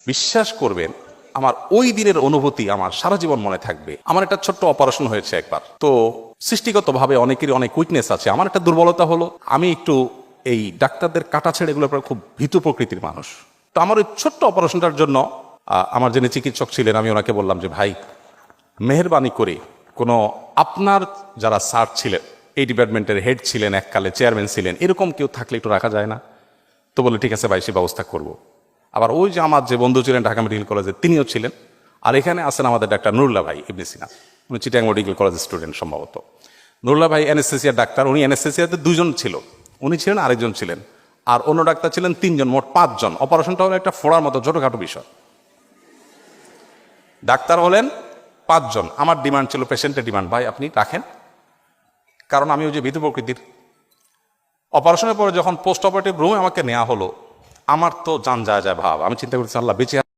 বিশ্বাস করবেন, আমার ওই দিনের অনুভূতি আমার সারা জীবন মনে থাকবে। আমার একটা ছোট্ট অপারেশন হয়েছে একবার, তো সৃষ্টিগতভাবে অনেকেরই অনেক উইকনেস আছে। আমার একটা দুর্বলতা হলো আমি একটু এই ডাক্তারদের কাটা ছেড়ে এগুলোর পর খুব ভীতু প্রকৃতির মানুষ। তো আমার ওই ছোট্ট অপারেশনটার জন্য আমার যিনি চিকিৎসক ছিলেন, আমি ওনাকে বললাম যে ভাই, মেহেরবানি করে কোনো আপনার যারা স্যার ছিলেন, এই ডিপার্টমেন্টের হেড ছিলেন, এককালে চেয়ারম্যান ছিলেন, এরকম কেউ থাকলে একটু রাখা যায় না? তো বলে ঠিক আছে ভাই, সে ব্যবস্থা করবো। আবার ওই যে আমার যে বন্ধু ছিলেন ঢাকা মেডিকেল কলেজে, তিনিও ছিলেন। আর এখানে আছেন আমাদের ডাক্তার নুরুল্লাহ ভাই ইবনে সিনা, উনি চিটাং মেডিকেল কলেজের স্টুডেন্ট সম্ভবত। নুরুল্লাহ ভাই অ্যানেস্থেসিয়ার ডাক্তার, উনি অ্যানেস্থেসিয়াতে 2 জন ছিল, উনি ছিলেন, আরেকজন ছিলেন, আর অন্য ডাক্তার ছিলেন 3 জন, মোট 5 জন। অপারেশনটা হলো একটা ফোড়ার মতো ছোটখাটো বিষয়। ডাক্তার হলেন 5 জন। আমার ডিমান্ড ছিল, পেশেন্টের ডিমান্ড, ভাই আপনি রাখেন, কারণ আমি ওই যে ভীতু প্রকৃতির। অপারেশনের পরে যখন পোস্ট অপারেটিভ রুমে আমাকে নেওয়া হলো, আমার তো জান যায় ভাব। আমি চিন্তা করতেছি, আল্লাহ বেঁচে